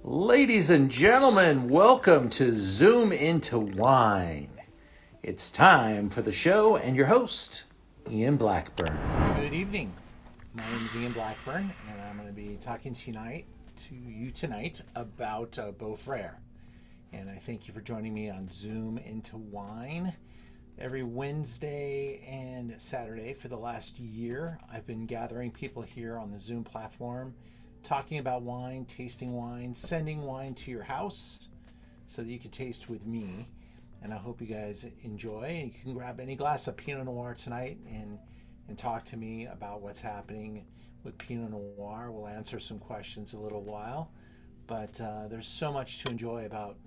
Ladies and gentlemen, welcome to Zoom into Wine. It's time for the show and your host, Ian Blackburn. Good evening. My name is Ian Blackburn, and I'm going to be talking to you tonight about Beaux Frères. And I thank you for joining me on Zoom into Wine. Every Wednesday and Saturday for the last year, I've been gathering people here on the Zoom platform, talking about wine, tasting wine, sending wine to your house so that you can taste with me. And I hope you guys enjoy. You can grab any glass of Pinot Noir tonight and talk to me about what's happening with Pinot Noir. We'll answer some questions in a little while. But there's so much to enjoy about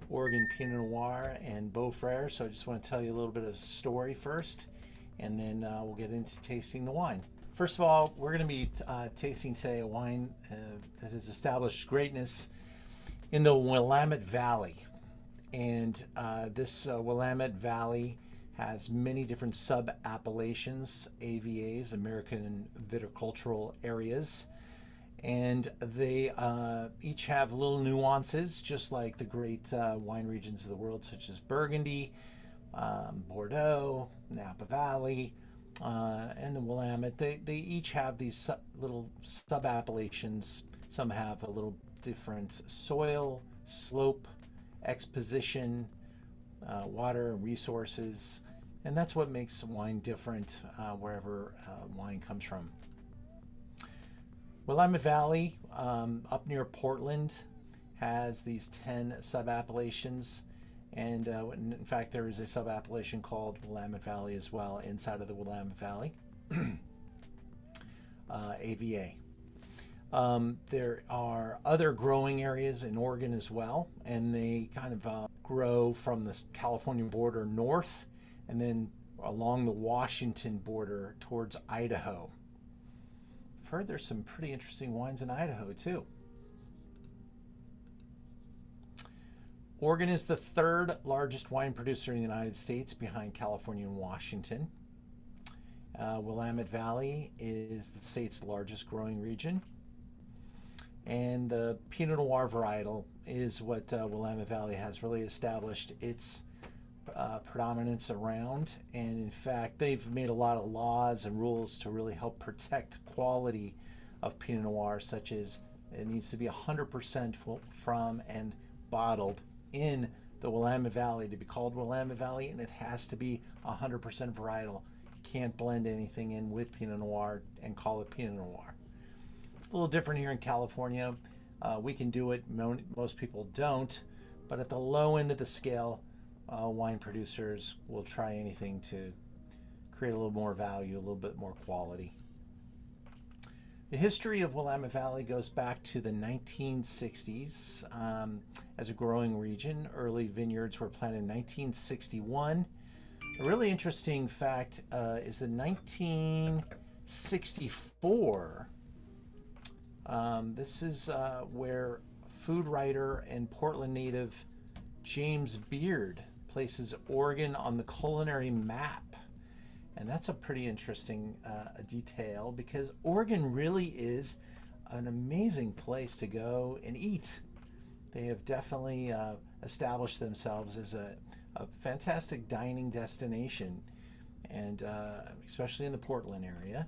Oregon Pinot Noir and Beaux Frères. So I just want to tell you a little bit of story first, and then we'll get into tasting the wine. First of all, we're going to be tasting today a wine that has established greatness in the Willamette Valley. And this Willamette Valley has many different sub-appellations, AVAs, American Viticultural Areas. And they each have little nuances, just like the great wine regions of the world, such as Burgundy, Bordeaux, Napa Valley, and the Willamette. They each have these little sub-appellations. Some have a little different soil, slope, exposition, water and resources, and that's what makes wine different wherever wine comes from. Willamette Valley, up near Portland, has these 10 sub-appellations, and in fact there is a sub-appellation called Willamette Valley as well inside of the Willamette Valley, AVA. There are other growing areas in Oregon as well, and they kind of grow from the California border north and then along the Washington border towards Idaho. I've heard there's some pretty interesting wines in Idaho too. Oregon is the third largest wine producer in the United States behind California and Washington. Willamette Valley is the state's largest growing region. And the Pinot Noir varietal is what Willamette Valley has really established its predominance around. And in fact, they've made a lot of laws and rules to really help protect quality of Pinot Noir, such as it needs to be 100% from and bottled in the Willamette Valley to be called Willamette Valley, and it has to be 100% varietal. You can't blend anything in with Pinot Noir and call it Pinot Noir. A little different here in California. We can do it, most people don't, but at the low end of the scale, wine producers will try anything to create a little more value, a little bit more quality. The history of Willamette Valley goes back to the 1960s as a growing region. Early vineyards were planted in 1961. A really interesting fact is in 1964, this is where food writer and Portland native James Beard places Oregon on the culinary map. And that's a pretty interesting detail, because Oregon really is an amazing place to go and eat. They have definitely established themselves as a fantastic dining destination, and especially in the Portland area.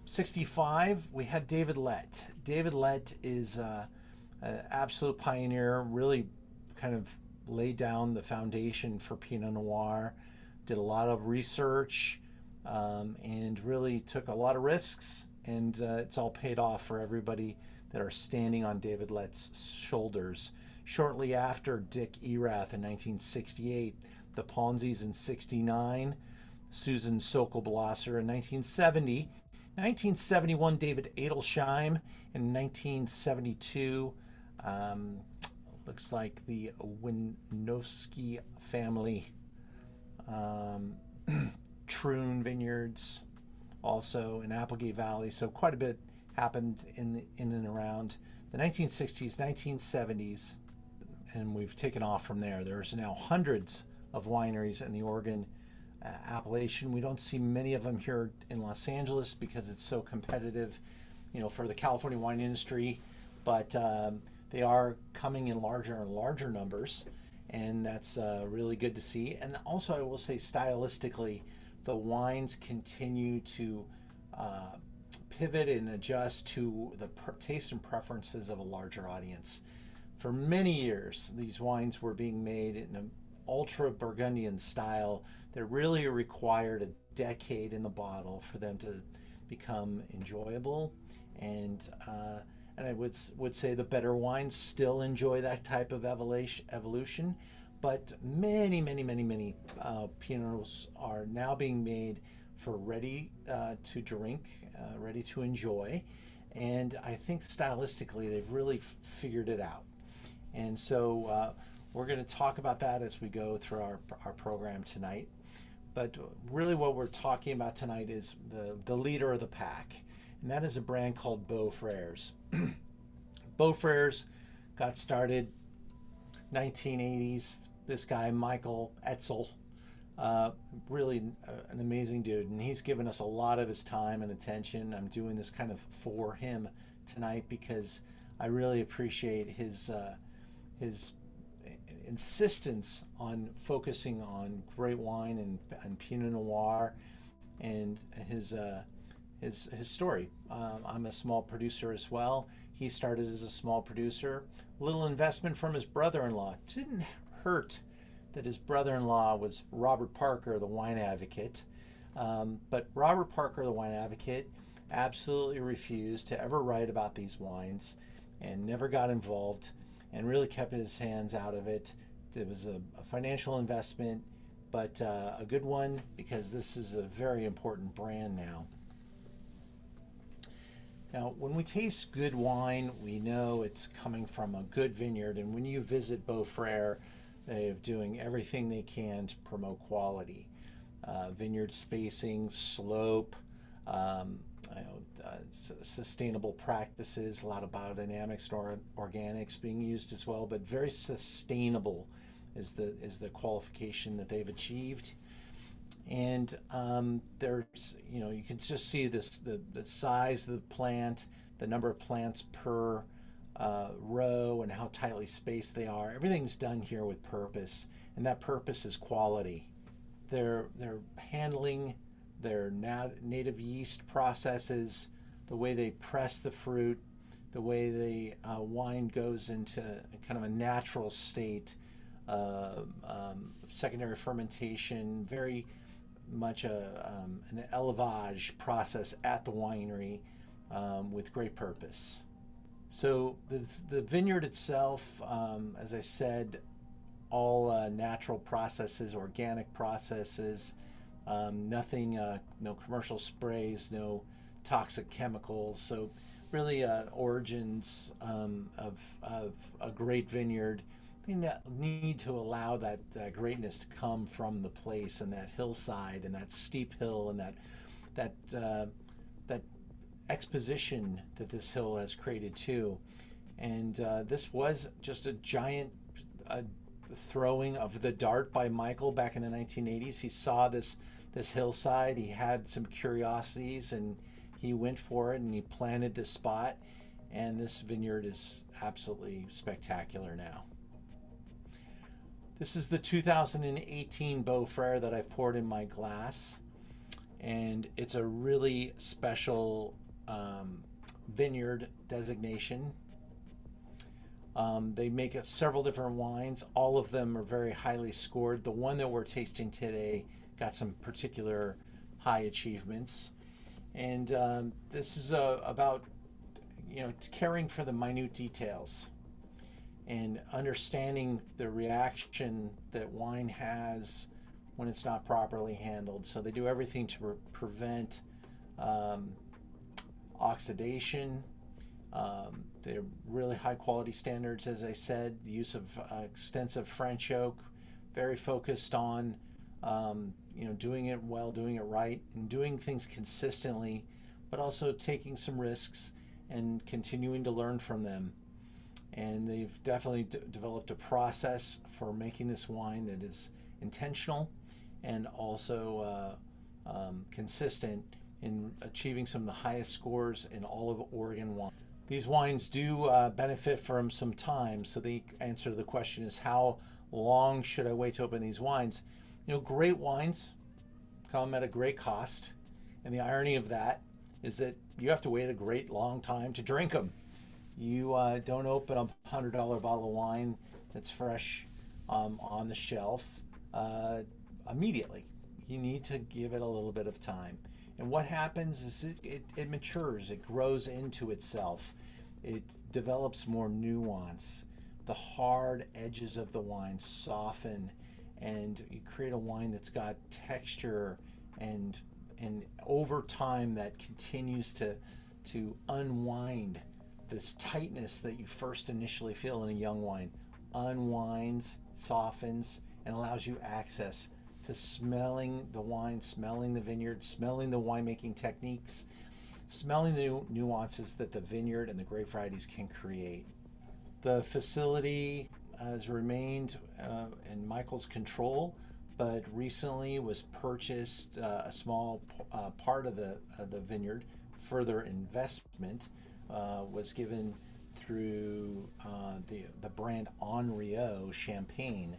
65, we had David Lett. David Lett is an absolute pioneer, really kind of laid down the foundation for Pinot Noir, did a lot of research, and really took a lot of risks, and it's all paid off for everybody that are standing on David Lett's shoulders. Shortly after Dick Erath in 1968, the Ponzis in 69, Susan Sokolblosser in 1970, 1971, David Adelsheim in 1972. Looks like the Winovsky family. Troon Vineyards, also in Applegate Valley. So quite a bit happened in and around the 1960s, 1970s, and we've taken off from there. There's now hundreds of wineries in the Oregon appellation. We don't see many of them here in Los Angeles because it's so competitive, for the California wine industry. but they are coming in larger and larger numbers, and that's really good to see. And also, I will say, stylistically, the wines continue to pivot and adjust to the taste and preferences of a larger audience. For many years, these wines were being made in an ultra Burgundian style that really required a decade in the bottle for them to become enjoyable. And I would say the better wines still enjoy that type of evolution, but many Pinots are now being made for ready to drink, ready to enjoy, and I think stylistically they've really figured it out. And so we're going to talk about that as we go through our program tonight. But really what we're talking about tonight is the leader of the pack, and that is a brand called Beaux Frères. Beaux Frères got started 1980s. This guy, Michael Etzel, really an amazing dude, and he's given us a lot of his time and attention. I'm doing this kind of for him tonight because I really appreciate his insistence on focusing on great wine and Pinot Noir and his story. I'm a small producer as well. He started as a small producer. Little investment from his brother-in-law. Didn't hurt that his brother-in-law was Robert Parker, the wine advocate. But Robert Parker, the wine advocate, absolutely refused to ever write about these wines and never got involved and really kept his hands out of it. It was a financial investment, but a good one because this is a very important brand now. Now, when we taste good wine, we know it's coming from a good vineyard, and when you visit Beaux Frères, they're doing everything they can to promote quality. Vineyard spacing, slope, sustainable practices, a lot of biodynamics and organics being used as well, but very sustainable is the qualification that they've achieved. And there's, you can just see the size of the plant, the number of plants per row, and how tightly spaced they are. Everything's done here with purpose, and that purpose is quality. They're handling their native yeast processes, the way they press the fruit, the way the wine goes into kind of a natural state, secondary fermentation, very much an élevage process at the winery with great purpose. So the vineyard itself, as I said, all natural processes, organic processes, nothing, no commercial sprays, no toxic chemicals. So really origins of a great vineyard. They need to allow that greatness to come from the place and that hillside and that steep hill and that exposition that this hill has created too. And this was just a giant throwing of the dart by Michael back in the 1980s. He saw this hillside. He had some curiosities and he went for it and he planted this spot. And this vineyard is absolutely spectacular now. This is the 2018 Beaux Frères that I've poured in my glass, and it's a really special vineyard designation. They make several different wines. All of them are very highly scored. The one that we're tasting today got some particular high achievements, and this is about caring for the minute details and understanding the reaction that wine has when it's not properly handled. So they do everything to prevent oxidation. They're really high quality standards, as I said. The use of extensive French oak, very focused on doing it well, doing it right, and doing things consistently, but also taking some risks and continuing to learn from them. And they've definitely developed a process for making this wine that is intentional and also consistent in achieving some of the highest scores in all of Oregon wine. These wines do benefit from some time. So the answer to the question is, how long should I wait to open these wines? Great wines come at a great cost. And the irony of that is that you have to wait a great long time to drink them. You don't open a $100 bottle of wine that's fresh on the shelf immediately. You need to give it a little bit of time. And what happens is it matures, it grows into itself, it develops more nuance. The hard edges of the wine soften, and you create a wine that's got texture, and over time that continues to unwind this tightness that you first initially feel in a young wine. Unwinds, softens, and allows you access to smelling the wine, smelling the vineyard, smelling the winemaking techniques, smelling the nuances that the vineyard and the grape varieties can create. The facility has remained in Michael's control, but recently was purchased a small part of the vineyard. Further investment was given through the brand Henriot Champagne.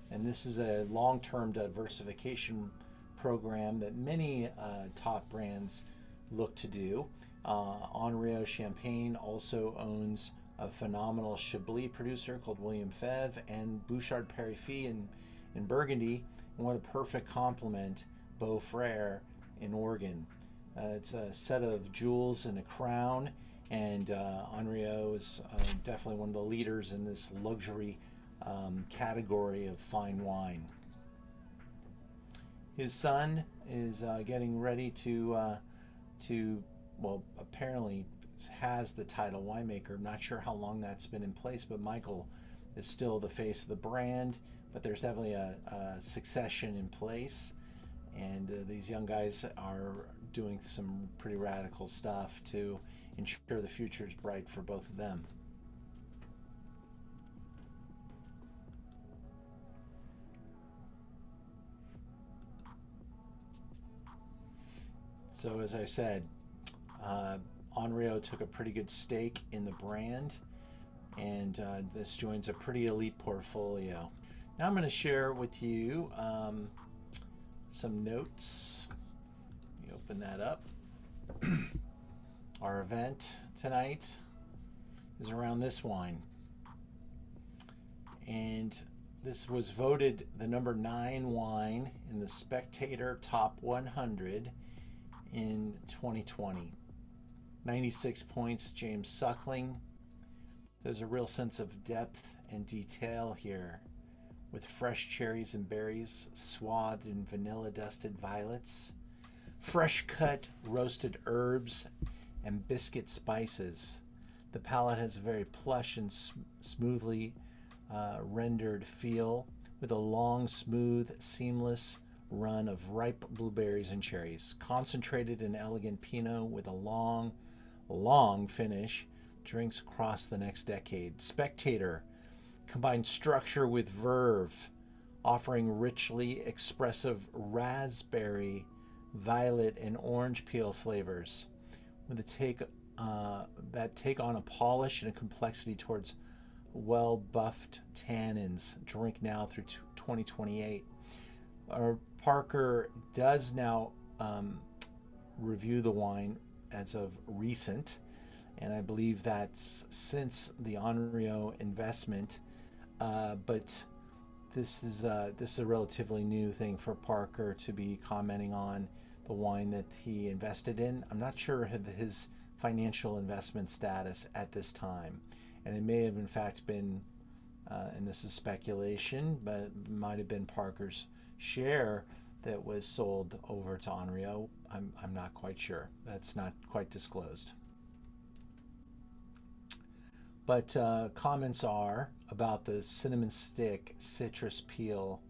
And this is a long-term diversification program that many top brands look to do. Henriot Champagne also owns a phenomenal Chablis producer called William Febvre and Bouchard Perifee in Burgundy. And what a perfect complement, Beaux Frères in Oregon. It's a set of jewels and a crown, and Henriot is definitely one of the leaders in this luxury category of fine wine. His son is getting ready to well, apparently has the title winemaker. I'm not sure how long that's been in place, but Michael is still the face of the brand, but there's definitely a succession in place, and these young guys are doing some pretty radical stuff to ensure the future is bright for both of them. So as I said, Henriot took a pretty good stake in the brand, and this joins a pretty elite portfolio. Now I'm going to share with you some notes. Let me open that up. Our event tonight is around this wine, and this was voted the number 9 wine in the Spectator Top 100 in 2020. 96 points, James Suckling. There's a real sense of depth and detail here, with fresh cherries and berries swathed in vanilla dusted violets, fresh cut roasted herbs and biscuit spices. The palate has a very plush and smoothly rendered feel, with a long, smooth, seamless run of ripe blueberries and cherries, concentrated and elegant Pinot with a long finish. Drinks across the next decade. Spectator combines structure with verve, offering richly expressive raspberry, violet, and orange peel flavors, with a take on a polish and a complexity towards well-buffed tannins. Drink now through 2028. Parker does now review the wine as of recent, and I believe that's since the Henriot investment, but this is a relatively new thing for Parker to be commenting on the wine that he invested in. I'm not sure of his financial investment status at this time, and it may have in fact been, and this is speculation, but it might have been Parker's share that was sold over to Henriot. I'm not quite sure. That's not quite disclosed. But comments are about the cinnamon stick, citrus peel,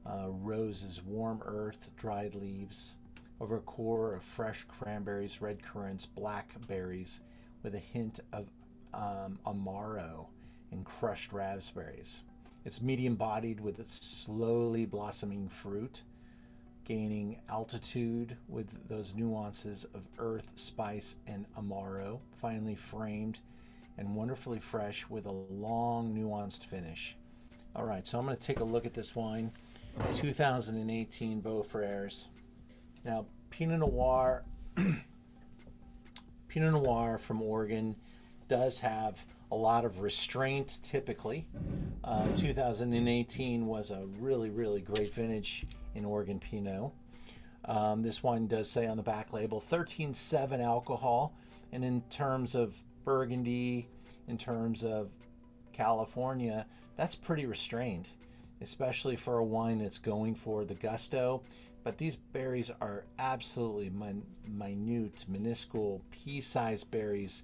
roses, warm earth, dried leaves, over a core of fresh cranberries, red currants, blackberries, with a hint of amaro and crushed raspberries. It's medium bodied with a slowly blossoming fruit, gaining altitude with those nuances of earth, spice, and amaro, finely framed and wonderfully fresh with a long, nuanced finish. All right, so I'm going to take a look at this wine, 2018 Beaux Frères. Now, Pinot Noir, Pinot Noir from Oregon does have a lot of restraint typically. 2018 was a really, really great vintage in Oregon Pinot. This wine does say on the back label 13.7 alcohol, and in terms of Burgundy, in terms of California, that's pretty restrained, especially for a wine that's going for the gusto. But these berries are absolutely minute, minuscule, pea-sized berries.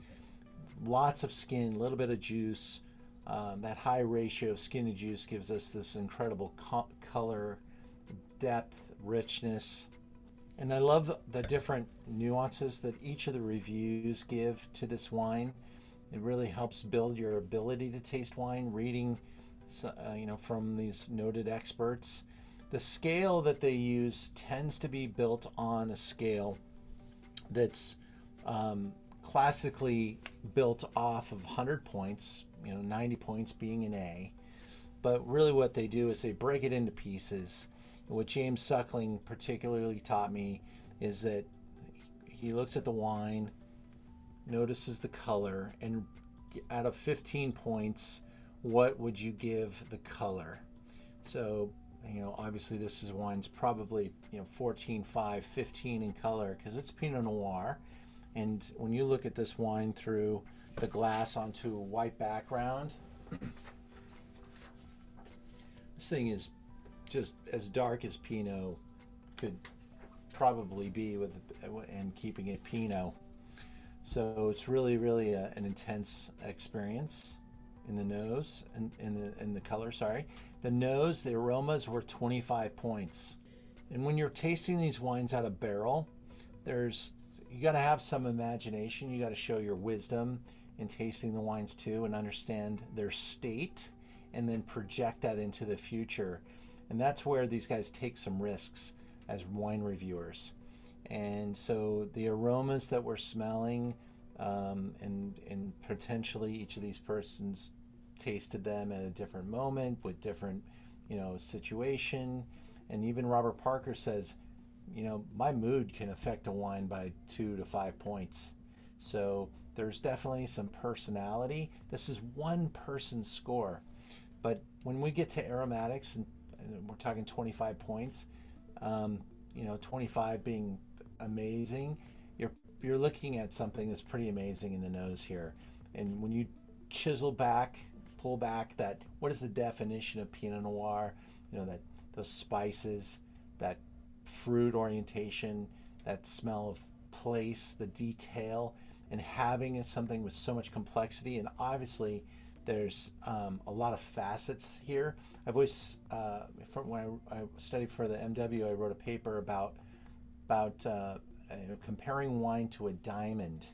Lots of skin, a little bit of juice. That high ratio of skin to juice gives us this incredible color, depth, richness. And I love the different nuances that each of the reviews give to this wine. It really helps build your ability to taste wine, reading from these noted experts. The scale that they use tends to be built on a scale that's classically built off of 100 points, 90 points being an A. But really what they do is they break it into pieces. What James Suckling particularly taught me is that he looks at the wine, notices the color, and out of 15 points, what would you give the color? So, obviously this wine's probably, 14.5, 15 in color because it's Pinot Noir. And when you look at this wine through the glass onto a white background, this thing is just as dark as Pinot could probably be and keeping it Pinot. So it's really, really an intense experience in the nose and in the color. Sorry, the nose, the aromas were 25 points. And when you're tasting these wines out of barrel, you got to have some imagination. You got to show your wisdom in tasting the wines too, and understand their state, and then project that into the future. And that's where these guys take some risks as wine reviewers. And so the aromas that we're smelling, and potentially each of these persons tasted them at a different moment with different, situation. And even Robert Parker says, my mood can affect a wine by 2 to 5 points. So there's definitely some personality. This is one person's score. But when we get to aromatics, and we're talking 25 points, 25 being amazing, you're looking at something that's pretty amazing in the nose here. And when you pull back that, what is the definition of Pinot Noir? That those spices, that fruit orientation, that smell of place, the detail, and having something with so much complexity. And obviously there's a lot of facets here. I've always, from when I studied for the MW, I wrote a paper about comparing wine to a diamond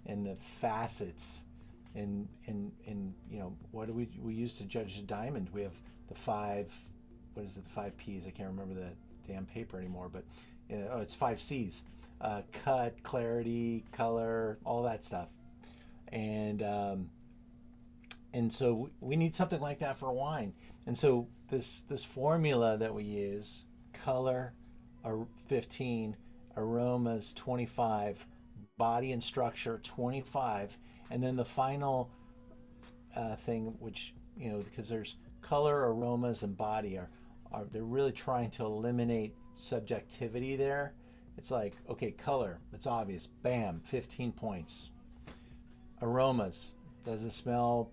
and the facets and what do we use to judge a diamond. We have the five P's? I can't remember the damn paper anymore, but it's 5 C's: cut, clarity, color, all that stuff. And so we need something like that for wine. And so this formula that we use: color 15, aromas 25, body and structure 25, and then the final thing, which because there's color, aromas, and body are they're really trying to eliminate subjectivity there. It's like, okay, color, it's obvious, bam, 15 points. Aromas, does it smell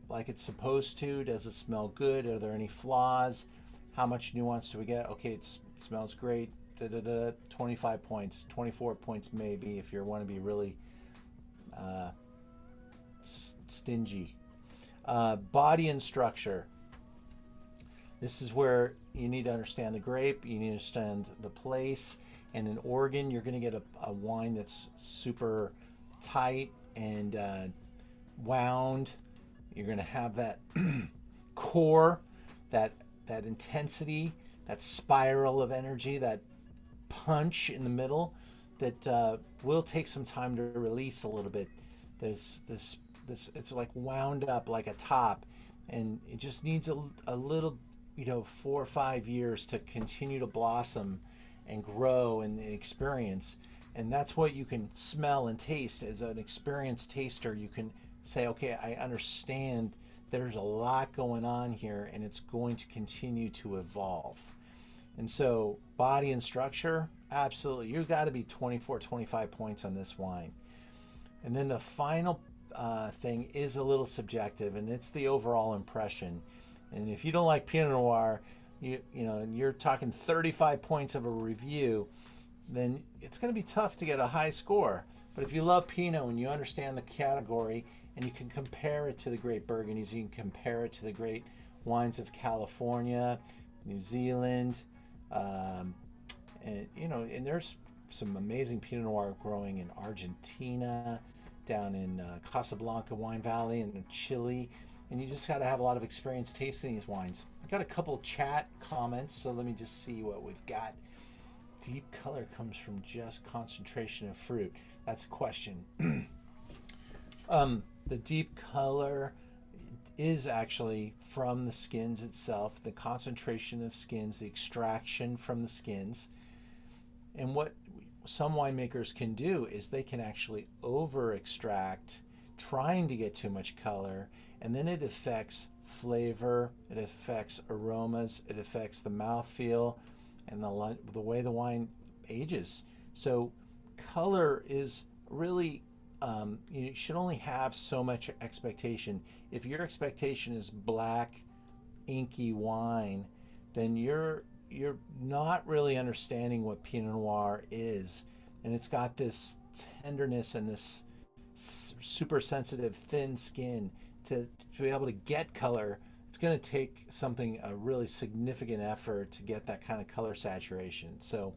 like it's supposed to? Does it smell good? Are there any flaws? How much nuance do we get? Okay, it smells great. 25 points, 24 points maybe if you want to be really stingy. Body and structure. This is where you need to understand the grape, you need to understand the place. And in Oregon, you're going to get a wine that's super tight and wound. You're going to have that core, that intensity, that spiral of energy, that punch in the middle that will take some time to release a little bit. There's this it's like wound up like a top, and it just needs a little, 4 or 5 years to continue to blossom and grow in the experience. And that's what you can smell and taste. As an experienced taster, you can say, okay, I understand there's a lot going on here, and it's going to continue to evolve. And so body and structure, absolutely. You've got to be 24, 25 points on this wine. And then the final thing is a little subjective, and it's the overall impression. And if you don't like Pinot Noir, and you're talking 35 points of a review, then it's going to be tough to get a high score. But if you love Pinot and you understand the category, and you can compare it to the great Burgundies, you can compare it to the great wines of California, New Zealand, and there's some amazing Pinot Noir growing in Argentina, down in Casablanca Wine Valley, and in Chile. And you just got to have a lot of experience tasting these wines. I've got a couple chat comments, so let me just see what we've got. Deep color comes from just concentration of fruit. That's a question. The deep color is actually from the skins itself, the concentration of skins, the extraction from the skins. And what some winemakers can do is they can actually over extract, trying to get too much color, and then it affects flavor, it affects aromas, it affects the mouthfeel, and the way the wine ages. So color is really, you should only have so much expectation. If your expectation is black, inky wine, then you're not really understanding what Pinot Noir is. And it's got this tenderness and this super sensitive thin skin. To be able to get color, it's going to take a really significant effort to get that kind of color saturation. So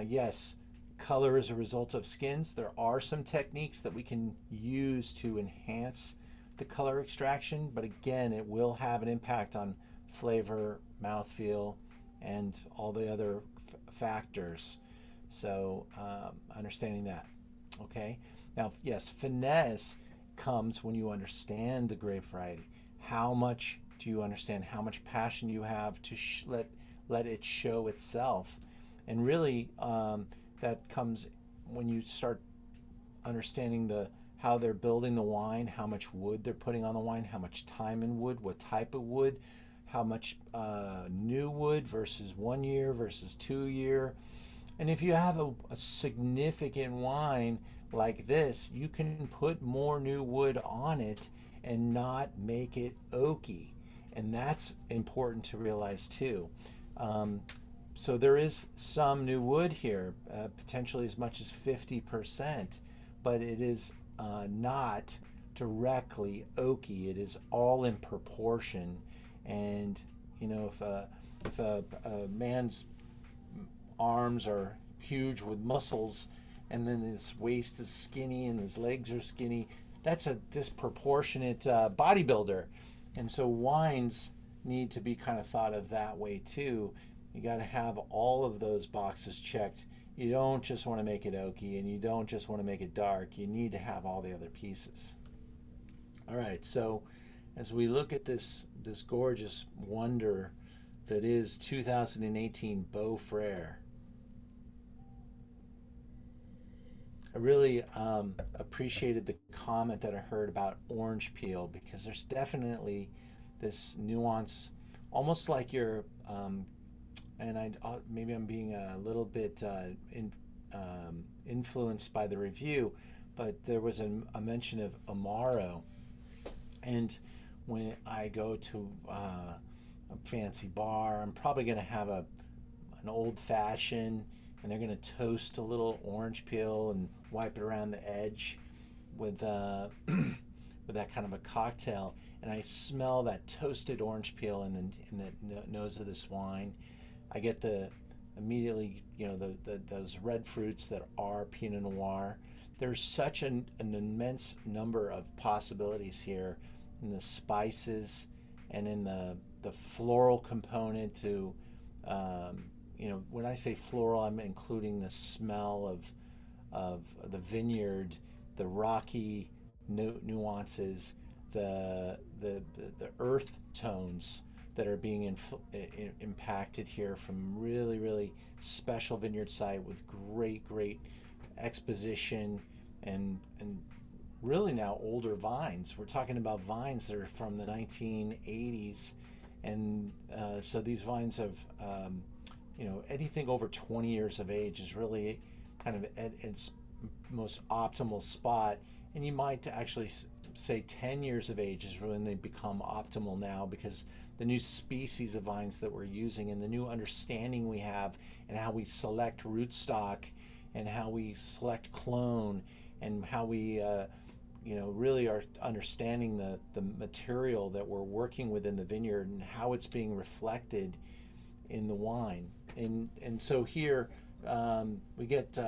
yes, color is a result of skins. There are some techniques that we can use to enhance the color extraction, but again, it will have an impact on flavor, mouthfeel, and all the other factors. So understanding that. Okay. Now, yes, finesse comes when you understand the grape variety. How much do you understand? How much passion you have to let it show itself? And really, that comes when you start understanding how they're building the wine, how much wood they're putting on the wine, how much time in wood, what type of wood, how much new wood versus 1 year versus 2 year. And if you have a significant wine like this, you can put more new wood on it and not make it oaky. And that's important to realize too. So there is some new wood here, potentially as much as 50%, but it is not directly oaky. It is all in proportion. And if a man's arms are huge with muscles, and then his waist is skinny and his legs are skinny, that's a disproportionate bodybuilder. And so wines need to be kind of thought of that way too. You got to have all of those boxes checked. You don't just want to make it oaky, and you don't just want to make it dark. You need to have all the other pieces. All right, so as we look at this gorgeous wonder that is 2018 Beaux Frères, I really appreciated the comment that I heard about orange peel, because there's definitely this nuance, almost like you're, maybe I'm being a little bit influenced by the review, but there was a mention of Amaro, and when I go to a fancy bar, I'm probably going to have an old fashioned, and they're going to toast a little orange peel and wipe it around the edge with that kind of a cocktail. And I smell that toasted orange peel in the nose of this wine. I get immediately those red fruits that are Pinot Noir. There's such an immense number of possibilities here in the spices and in the floral component to when I say floral, I'm including the smell of the vineyard, the rocky nuances, the earth tones that are being impacted here from really, really special vineyard site with great exposition and really now older vines. We're talking about vines that are from the 1980s, and so these vines have anything over 20 years of age is really kind of at its most optimal spot, and you might actually say 10 years of age is when they become optimal now, because the new species of vines that we're using and the new understanding we have and how we select rootstock and how we select clone and how we really are understanding the material that we're working with in the vineyard and how it's being reflected in the wine. And so here we get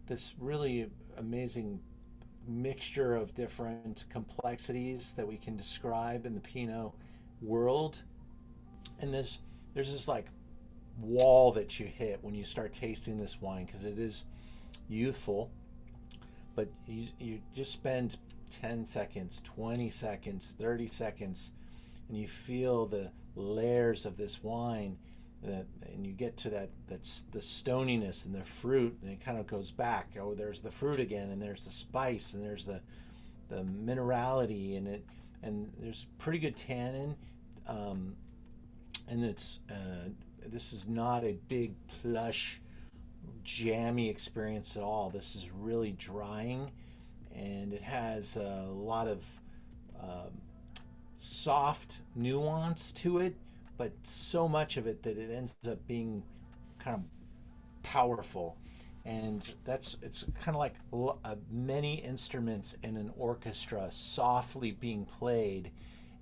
this really amazing mixture of different complexities that we can describe in the Pinot world. And there's this like wall that you hit when you start tasting this wine, because it is youthful, but you just spend 10 seconds, 20 seconds, 30 seconds, and you feel the layers of this wine, and you get to that's the stoniness and the fruit, and it kind of goes back. Oh, there's the fruit again, and there's the spice, and there's the minerality in it, and there's pretty good tannin, and it's this is not a big plush jammy experience at all. This is really drying, and it has a lot of soft nuance to it, but so much of it that it ends up being kind of powerful. And it's kind of like many instruments in an orchestra softly being played,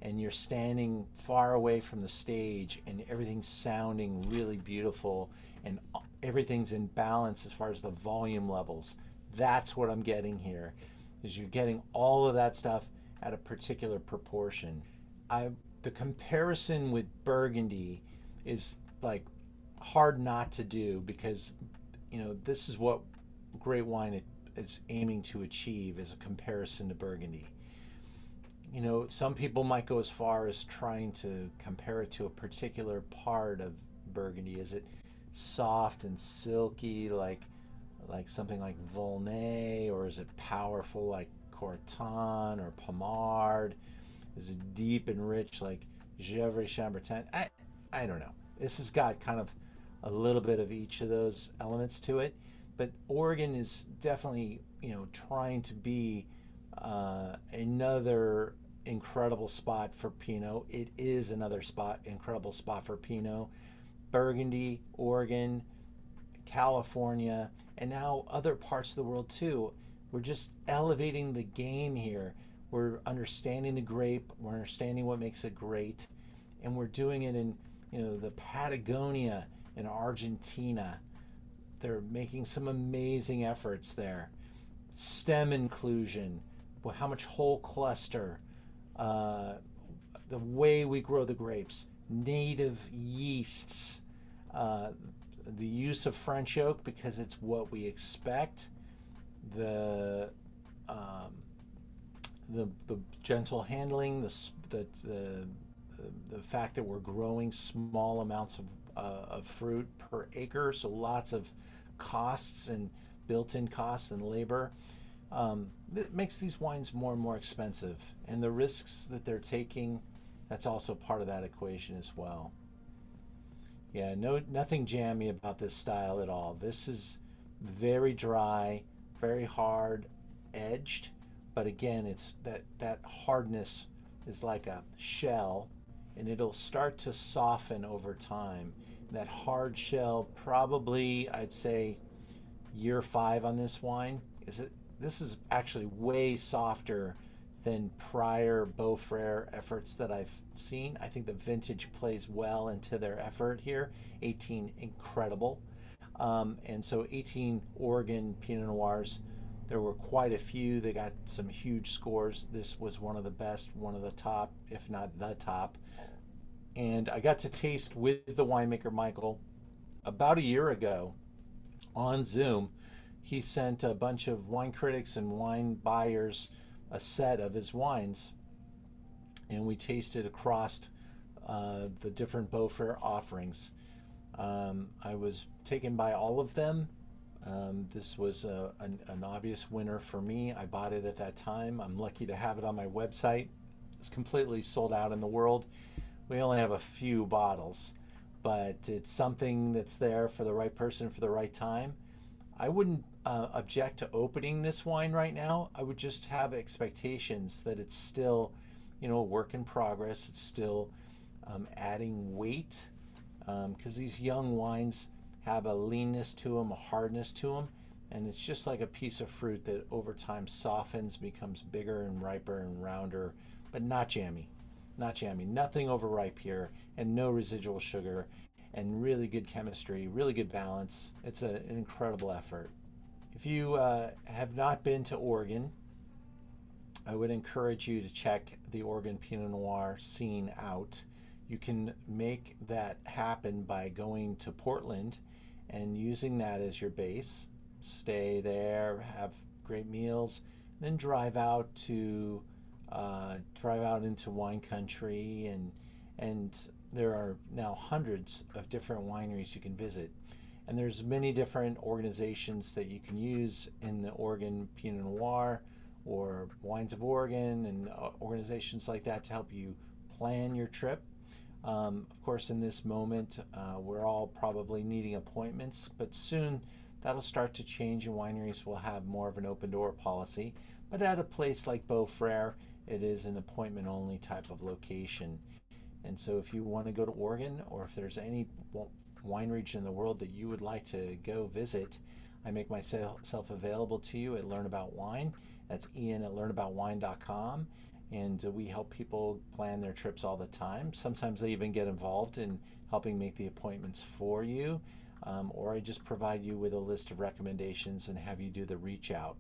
and you're standing far away from the stage and everything's sounding really beautiful and everything's in balance as far as the volume levels. That's what I'm getting here, is you're getting all of that stuff at a particular proportion. The comparison with Burgundy is like hard not to do, because this is what great wine is aiming to achieve, is a comparison to Burgundy. Some people might go as far as trying to compare it to a particular part of Burgundy. Is it soft and silky like something like Volnay, or is it powerful like Corton or Pommard? Is it deep and rich like Gevrey-Chambertin? I don't know. This has got kind of a little bit of each of those elements to it, but Oregon is definitely trying to be another incredible spot for Pinot. It is another incredible spot for Pinot. Burgundy, Oregon, California, and now other parts of the world too. We're just elevating the game here. We're understanding the grape, we're understanding what makes it great, and we're doing it in the Patagonia in Argentina. They're making some amazing efforts there. Stem inclusion, well, how much whole cluster, the way we grow the grapes, native yeasts, the use of French oak because it's what we expect, the gentle handling, the fact that we're growing small amounts of fruit per acre, so lots of costs and built-in costs and labor. That makes these wines more and more expensive, and the risks that they're taking, that's also part of that equation as well. Yeah, nothing jammy about this style at all. This is very dry, very hard edged, but again, it's that hardness is like a shell, and it'll start to soften over time. That hard shell, probably I'd say year 5 on this wine. This is actually way softer than prior Beaux Frères efforts that I've seen. I think the vintage plays well into their effort here. 18, incredible. And so 18 Oregon Pinot Noirs, there were quite a few. They got some huge scores. This was one of the best, one of the top, if not the top. And I got to taste with the winemaker, Michael, about a year ago on Zoom, he sent a bunch of wine critics and wine buyers a set of his wines, and we tasted across the different Beaux offerings. I was taken by all of them. This was an obvious winner for me. I bought it at that time. I'm lucky to have it on my website. It's completely sold out in the world. We only have a few bottles, but it's something that's there for the right person for the right time. I wouldn't object to opening this wine right now. I would just have expectations that it's still, a work in progress. It's still adding weight, because these young wines have a leanness to them, a hardness to them, and it's just like a piece of fruit that over time softens, becomes bigger and riper and rounder, but not jammy. Not jammy. Nothing overripe here, and no residual sugar, and really good chemistry, really good balance. It's an incredible effort. If you have not been to Oregon, I would encourage you to check the Oregon Pinot Noir scene out. You can make that happen by going to Portland and using that as your base. Stay there, have great meals, then drive out into wine country, and there are now hundreds of different wineries you can visit. And there's many different organizations that you can use in the Oregon Pinot Noir or Wines of Oregon and organizations like that to help you plan your trip. Of course, in this moment, we're all probably needing appointments, but soon that'll start to change and wineries will have more of an open door policy. But at a place like Beaux, it is an appointment only type of location. And so if you want to go to Oregon, or if there's any wine region in the world that you would like to go visit, I make myself available to you at Learn About Wine. That's Ian at learnaboutwine.com. And we help people plan their trips all the time. Sometimes they even get involved in helping make the appointments for you. Or I just provide you with a list of recommendations and have you do the reach out.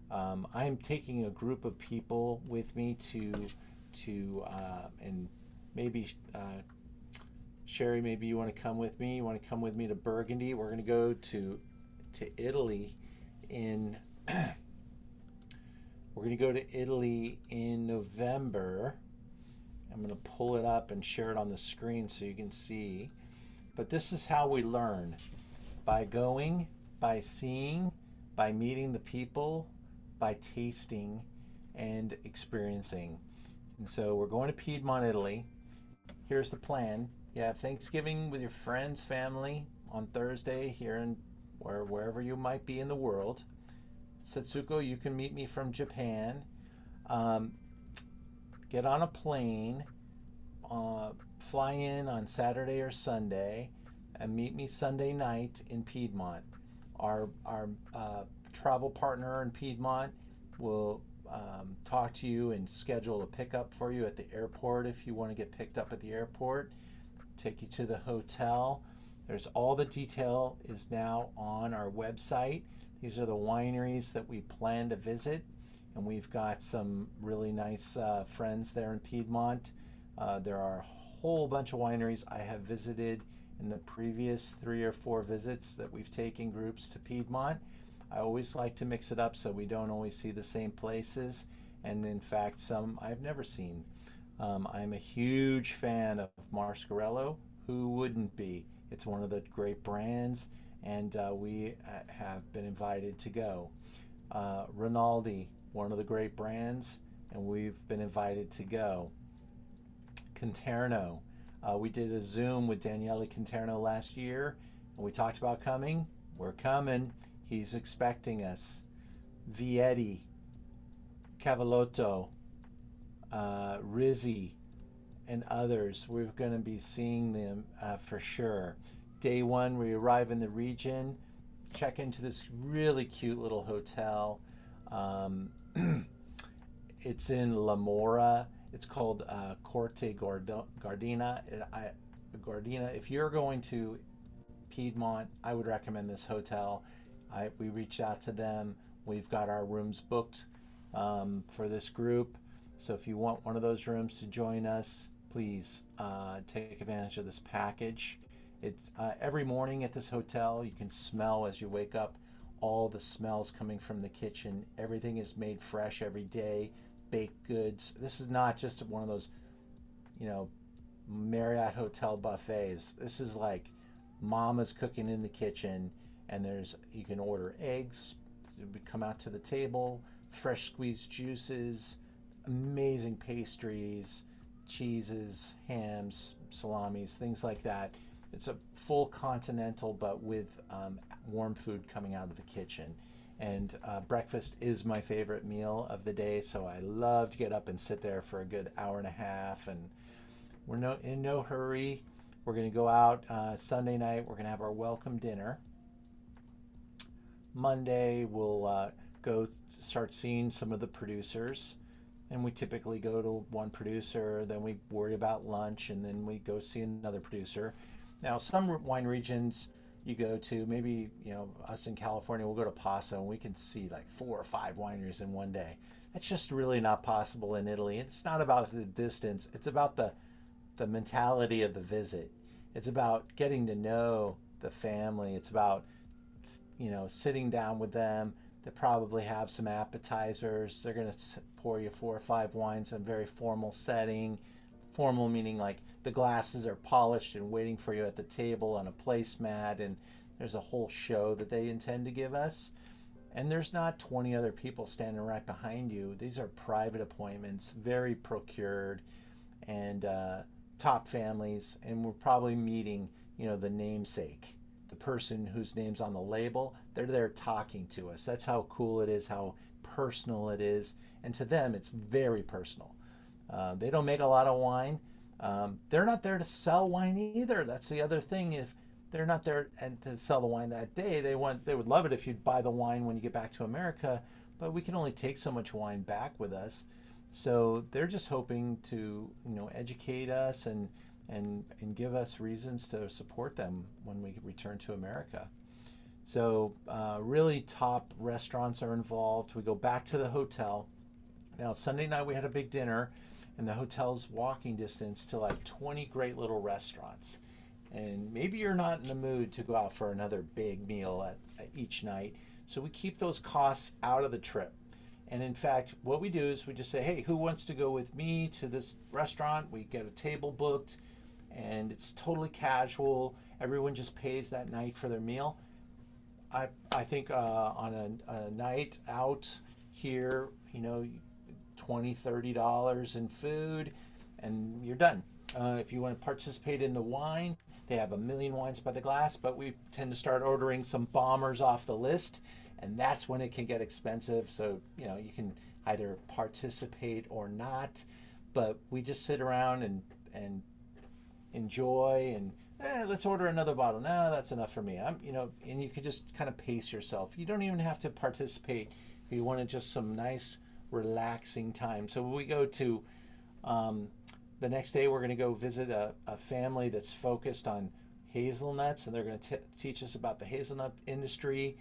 I'm taking a group of people with me and maybe Sherry, maybe you want to come with me. You want to come with me to Burgundy. We're going to go to Italy in we're going to go to Italy in November. I'm going to pull it up and share it on the screen so you can see. But this is how we learn: by going, by seeing, by meeting the people, by tasting and experiencing. And so we're going to Piedmont, Italy. Here's the plan. You have Thanksgiving with your friends, family on Thursday here in wherever you might be in the world. Setsuko, you can meet me from Japan. Get on a plane, fly in on Saturday or Sunday, and meet me Sunday night in Piedmont. Our travel partner in Piedmont will talk to you and schedule a pickup for you at the airport if you want to get picked up at the airport. Take you to the hotel. There's all the detail is now on our website. These are the wineries that we plan to visit, and we've got some really nice friends there in Piedmont. There are a whole bunch of wineries I have visited in the previous 3 or 4 visits that we've taken groups to Piedmont. I always like to mix it up so we don't always see the same places, and in fact some I've never seen. I'm a huge fan of Marscarello. Who wouldn't be? It's one of the great brands, and we have been invited to go. Rinaldi, one of the great brands, and we've been invited to go. Conterno. We did a Zoom with Daniele Conterno last year, and we talked about coming. We're coming. He's expecting us. Vietti, Cavallotto, Rizzi, and others. We're going to be seeing them for sure. Day one, we arrive in the region, check into this really cute little hotel. It's in La Mora. It's called Corte Gardena. Gardena. If you're going to Piedmont, I would recommend this hotel. We reached out to them. We've got our rooms booked for this group. So if you want one of those rooms to join us, please take advantage of this package. It's every morning at this hotel, you can smell as you wake up all the smells coming from the kitchen. Everything is made fresh every day, baked goods. This is not just one of those, Marriott hotel buffets. This is like mama's cooking in the kitchen, and you can order eggs, come out to the table, fresh squeezed juices, amazing pastries, cheeses, hams, salamis, things like that. It's a full continental, but with warm food coming out of the kitchen. And breakfast is my favorite meal of the day, so I love to get up and sit there for a good hour and a half. And we're in no hurry. We're going to go out Sunday night. We're going to have our welcome dinner. Monday, we'll go start seeing some of the producers. And we typically go to one producer, then we worry about lunch, and then we go see another producer. Now, some wine regions you go to, maybe, us in California, we'll go to Paso, and we can see like 4 or 5 wineries in one day. That's just really not possible in Italy. It's not about the distance. It's about the mentality of the visit. It's about getting to know the family. It's about, sitting down with them. They probably have some appetizers. They're going to pour you 4 or 5 wines in a very formal setting. Formal meaning like the glasses are polished and waiting for you at the table on a placemat, and there's a whole show that they intend to give us. And there's not 20 other people standing right behind you. These are private appointments, very procured, and top families. And we're probably meeting, the namesake, the person whose name's on the label. They're there talking to us. That's how cool it is, how personal it is. And to them, it's very personal. They don't make a lot of wine. They're not there to sell wine either. That's the other thing. If they're not there to sell the wine that day, they would love it if you'd buy the wine when you get back to America, but we can only take so much wine back with us. So they're just hoping to, educate us and give us reasons to support them when we return to America. So really top restaurants are involved. We go back to the hotel. Now, Sunday night we had a big dinner, and the hotel's walking distance to like 20 great little restaurants. And maybe you're not in the mood to go out for another big meal at each night. So we keep those costs out of the trip. And in fact, what we do is we just say, hey, who wants to go with me to this restaurant? We get a table booked, and it's totally casual. Everyone just pays that night for their meal. I think on a night out here, $20, $30 in food, and you're done. If you want to participate in the wine, they have a million wines by the glass, but we tend to start ordering some bombers off the list, and that's when it can get expensive. So, you can either participate or not, but we just sit around and enjoy, and let's order another bottle. No, that's enough for me. And you can just kind of pace yourself. You don't even have to participate if you want just some nice relaxing time. So we go to the next day, we're going to go visit a family that's focused on hazelnuts, and they're going to teach us about the hazelnut industry.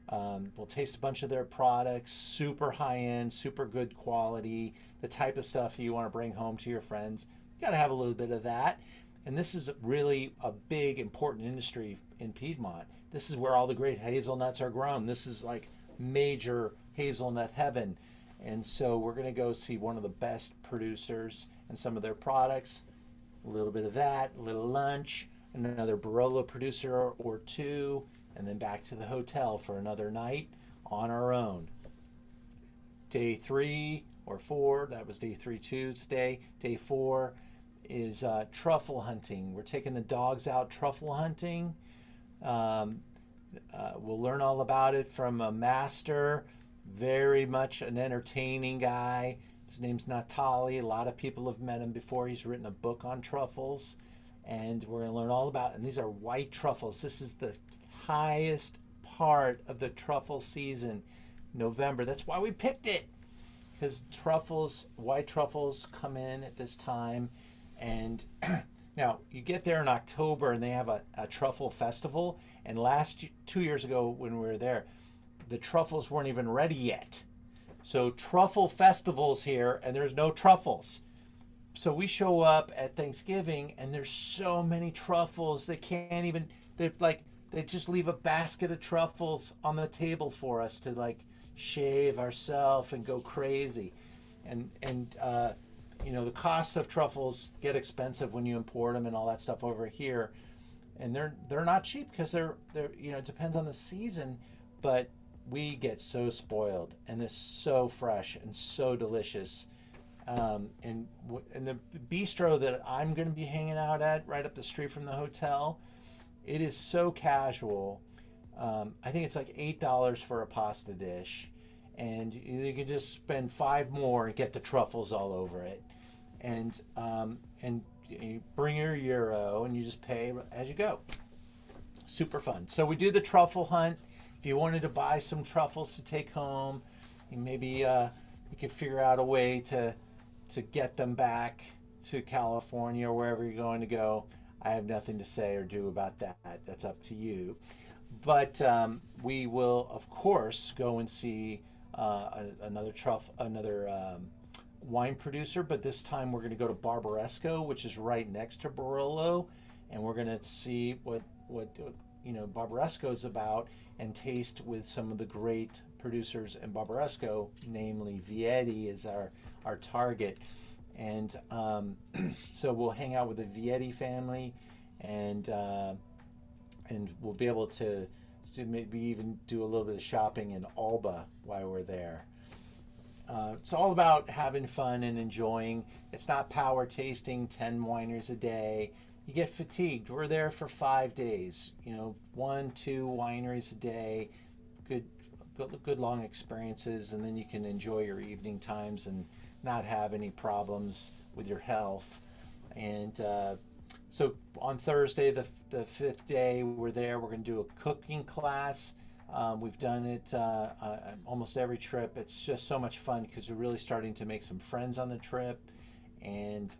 We'll taste a bunch of their products, super high-end, super good quality, the type of stuff you want to bring home to your friends. You got to have a little bit of that. And this is really a big, important industry in Piedmont. This is where all the great hazelnuts are grown. This is like major hazelnut heaven. And so we're going to go see one of the best producers and some of their products. A little bit of that, a little lunch, another Barolo producer or two, and then back to the hotel for another night on our own. Day 3 or 4, that was day 3 Tuesday. Day 4 is truffle hunting. We're taking the dogs out truffle hunting. We'll learn all about it from a master, very much an entertaining guy. His name's Natali. A lot of people have met him before. He's written a book on truffles, and we're going to learn all about it. And these are white truffles. This is the highest part of the truffle season, November. That's why we picked it, because white truffles come in at this time. And now you get there in October, and they have a truffle festival. And 2 years ago when we were there, the truffles weren't even ready yet. So truffle festivals here, and there's no truffles. so we show up at Thanksgiving, and there's so many truffles they can't even. They're like they just leave a basket of truffles on the table for us to like shave ourselves and go crazy, and you know the cost of truffles get expensive when you import them and all that stuff over here, and they're not cheap because they're you know it depends on the season, but we get so spoiled and they're so fresh and so delicious. And the bistro that I'm going to be hanging out at right up the street from the hotel, it is so casual. I think it's like $8 for a pasta dish, and you can just spend five more and get the truffles all over it. And you bring your euro and you just pay as you go. Super fun. So we do the truffle hunt. If you wanted to buy some truffles to take home, maybe you could figure out a way to get them back to California or wherever you're going to go. I have nothing to say or do about that. That's up to you. But we will, of course, go and see another wine producer. But this time we're going to go to Barbaresco, which is right next to Barolo, and we're going to see what Barbaresco is about and taste with some of the great producers in Barbaresco, namely Vietti is our target. And so we'll hang out with the Vietti family, and we'll be able to maybe even do a little bit of shopping in Alba while we're there. It's all about having fun and enjoying. It's not power tasting 10 wineries a day. You get fatigued. We're there for 5 days. 1, 2 wineries a day. Good long experiences, and then you can enjoy your evening times and not have any problems with your health. And so on Thursday, the 5th day, we're there. We're going to do a cooking class. We've done it almost every trip. It's just so much fun because we're really starting to make some friends on the trip. And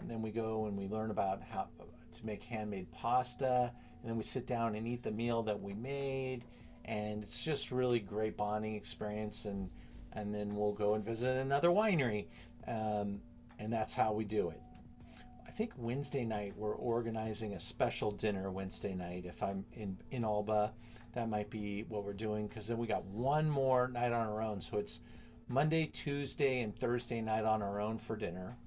then we go and we learn about how to make handmade pasta. And then we sit down and eat the meal that we made. And it's just really great bonding experience. And then we'll go and visit another winery. And that's how we do it. I think Wednesday night we're organizing a special dinner Wednesday night. If I'm in Alba, that might be what we're doing, because then we got one more night on our own. So it's Monday, Tuesday, and Thursday night on our own for dinner.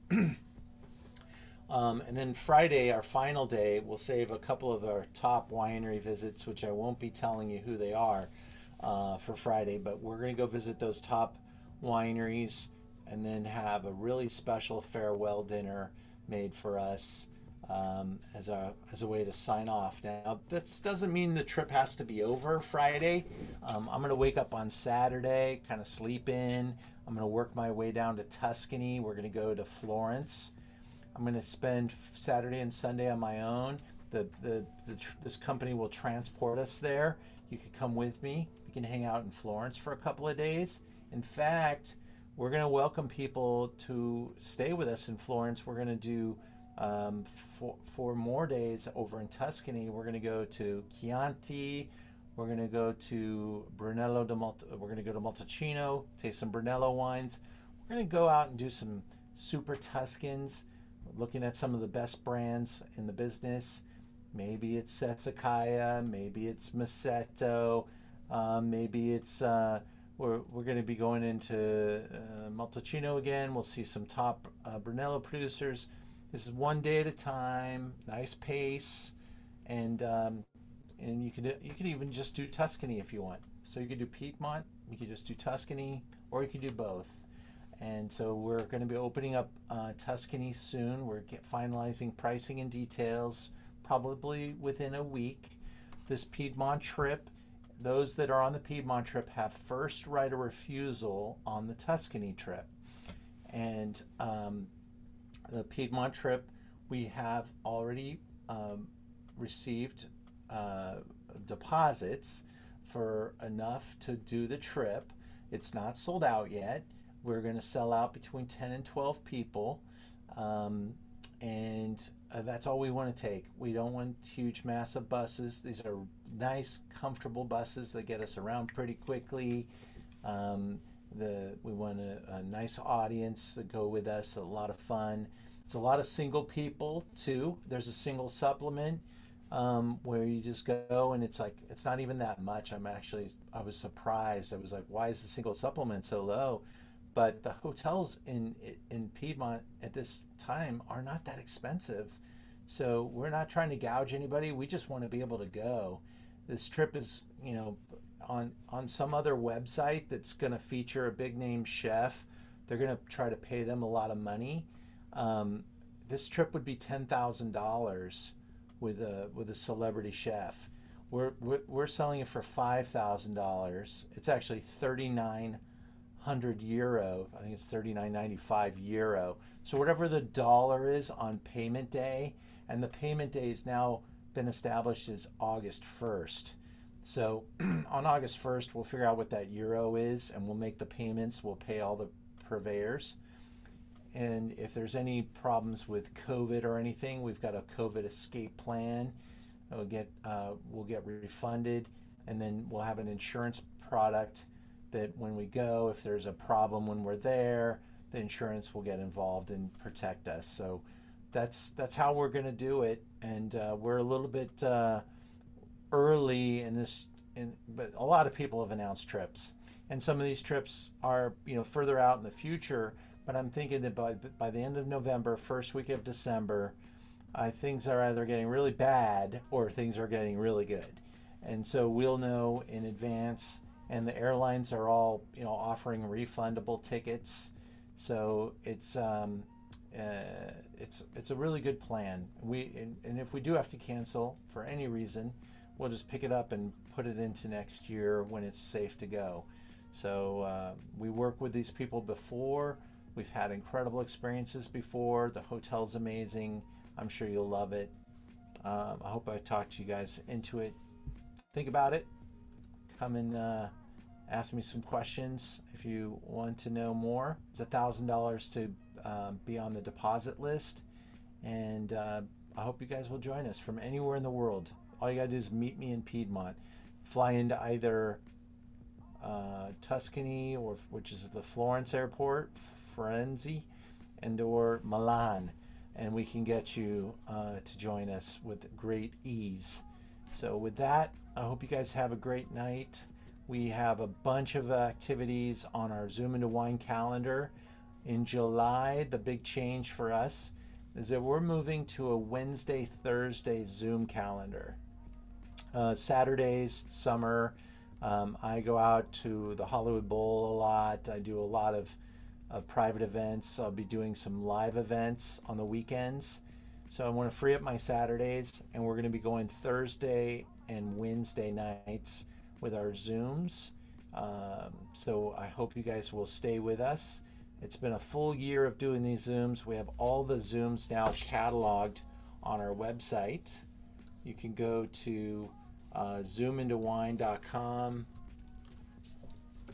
And then Friday, our final day, we'll save a couple of our top winery visits, which I won't be telling you who they are for Friday, but we're going to go visit those top wineries and then have a really special farewell dinner made for us as a way to sign off. Now, this doesn't mean the trip has to be over Friday. I'm going to wake up on Saturday, kind of sleep in. I'm going to work my way down to Tuscany. We're going to go to Florence. I'm going to spend Saturday and Sunday on my own. This company will transport us there. You could come with me. We can hang out in Florence for a couple of days. In fact, we're going to welcome people to stay with us in Florence. We're going to do 4 more days over in Tuscany. We're going to go to Chianti. We're going to go to we're going to go to Montalcino, taste some Brunello wines. We're going to go out and do some super Tuscans, looking at some of the best brands in the business. Maybe it's Sassicaia, maybe it's Massetto, maybe it's we're going to be going into Montalcino again. We'll see some top Brunello producers. This is one day at a time, nice pace, and you can even just do Tuscany if you want. So you could do Piedmont, you could just do Tuscany, or you could do both. And so we're going to be opening up Tuscany soon. We're finalizing pricing and details probably within a week. This Piedmont trip, those that are on the Piedmont trip have first right of refusal on the Tuscany trip. And the Piedmont trip, we have already received deposits for enough to do the trip. It's not sold out yet. We're going to sell out between 10 and 12 people, and that's all we want to take. We don't want huge, massive buses. These are nice, comfortable buses that get us around pretty quickly. We want a nice audience to go with us. A lot of fun. It's a lot of single people too. There's a single supplement where you just go and it's like it's not even that much. I was surprised. I was like, why is the single supplement so low? But the hotels in Piedmont at this time are not that expensive. So we're not trying to gouge anybody. We just want to be able to go. This trip is, on some other website that's going to feature a big name chef. They're going to try to pay them a lot of money. This trip would be $10,000 with a celebrity chef. We're selling it for $5,000. It's actually 3,900 euro. I think it's 39.95 euro. So whatever the dollar is on payment day, and the payment day has now been established as August 1st. So on August 1st, we'll figure out what that euro is, and we'll make the payments. We'll pay all the purveyors. And if there's any problems with COVID or anything, we've got a COVID escape plan. We'll get refunded, and then we'll have an insurance product that when we go, if there's a problem when we're there, the insurance will get involved and protect us. So that's how we're going to do it. And we're a little bit early in this, but a lot of people have announced trips, and some of these trips are further out in the future. But I'm thinking that by the end of November, first week of December, things are either getting really bad or things are getting really good. And so we'll know in advance, and the airlines are all offering refundable tickets. So it's a really good plan. And if we do have to cancel for any reason, we'll just pick it up and put it into next year when it's safe to go. So we work with these people before. We've had incredible experiences before. The hotel's amazing. I'm sure you'll love it. I hope I talked you guys into it. Think about it. Come and ask me some questions if you want to know more. It's $1,000 to be on the deposit list. And I hope you guys will join us from anywhere in the world. All you got to do is meet me in Piedmont. Fly into either Tuscany, which is the Florence airport, Firenze, or Milan, and we can get you to join us with great ease. So with that, I hope you guys have a great night. We have a bunch of activities on our Zoom into Wine calendar. In July, the big change for us is that we're moving to a Wednesday, Thursday Zoom calendar. Saturdays, summer, I go out to the Hollywood Bowl a lot. I do a lot of private events. I'll be doing some live events on the weekends. So I want to free up my Saturdays, and we're going to be going Thursday and Wednesday nights with our Zooms. So I hope you guys will stay with us. It's been a full year of doing these Zooms. We have all the Zooms now cataloged on our website. You can go to zoomintowine.com,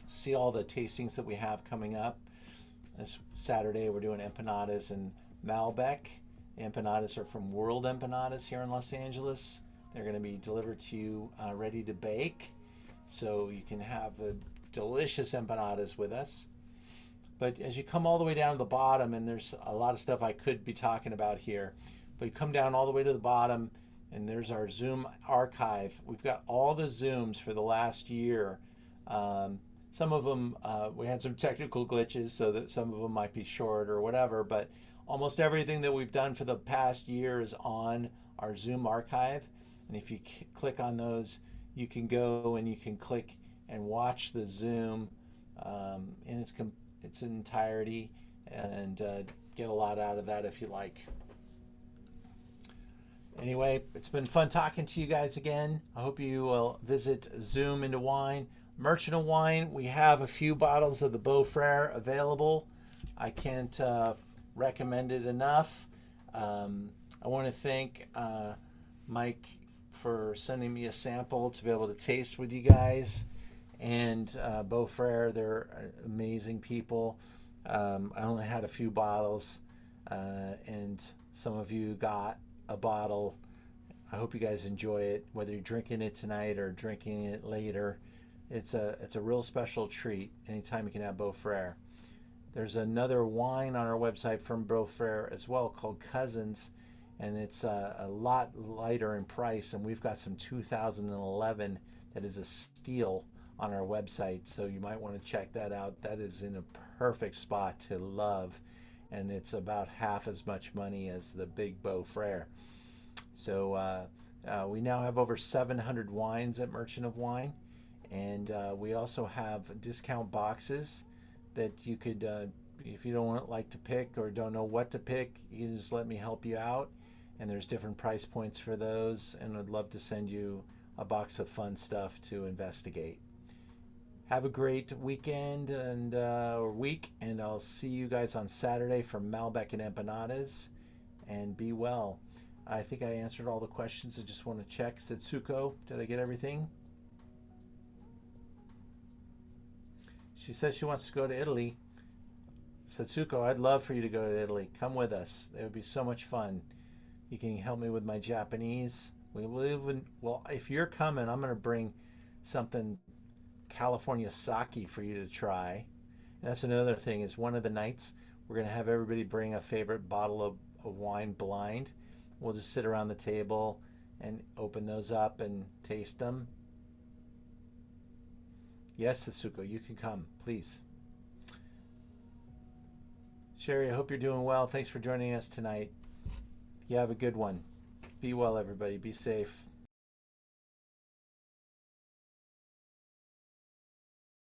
see all the tastings that we have coming up. This Saturday we're doing empanadas and Malbec. The empanadas are from World Empanadas here in Los Angeles. They're going to be delivered to you ready to bake, so you can have the delicious empanadas with us. But as you come all the way down to the bottom, and there's a lot of stuff I could be talking about here, but you come down all the way to the bottom, and there's our Zoom archive. We've got all the Zooms for the last year. Some of them, we had some technical glitches, so that some of them might be short or whatever, but almost everything that we've done for the past year is on our Zoom archive. And if you click on those, you can go and you can click and watch the Zoom in its entirety, and get a lot out of that if you like. Anyway, it's been fun talking to you guys again. I hope you will visit Zoom into Wine. Merchant of Wine, we have a few bottles of the Beaux Frères available. I can't recommend it enough. I want to thank Mike for sending me a sample to be able to taste with you guys. And Beaux Frères, they're amazing people. I only had a few bottles, and some of you got a bottle. I hope you guys enjoy it, whether you're drinking it tonight or drinking it later. It's a real special treat anytime you can have Beaux Frères. There's another wine on our website from Beaux Frères as well called Cousins, and it's a lot lighter in price. And we've got some 2011 that is a steal on our website, so you might want to check that out. That is in a perfect spot to love, and it's about half as much money as the big Beaux Frères. So we now have over 700 wines at Merchant of Wine, and we also have discount boxes that you could, if you don't like to pick or don't know what to pick, you can just let me help you out. And there's different price points for those, and I'd love to send you a box of fun stuff to investigate. Have a great weekend or week, and I'll see you guys on Saturday for Malbec and Empanadas. And be well. I think I answered all the questions. I just want to check. Setsuko, did I get everything? She says she wants to go to Italy. Setsuko, I'd love for you to go to Italy. Come with us. It would be so much fun. You can help me with my Japanese. Well, if you're coming, I'm going to bring something California sake for you to try. And that's another thing, is one of the nights we're going to have everybody bring a favorite bottle of wine blind. We'll just sit around the table and open those up and taste them. Yes, Satsuko, you can come, please. Sherry, I hope you're doing well. Thanks for joining us tonight. You have a good one. Be well, everybody. Be safe.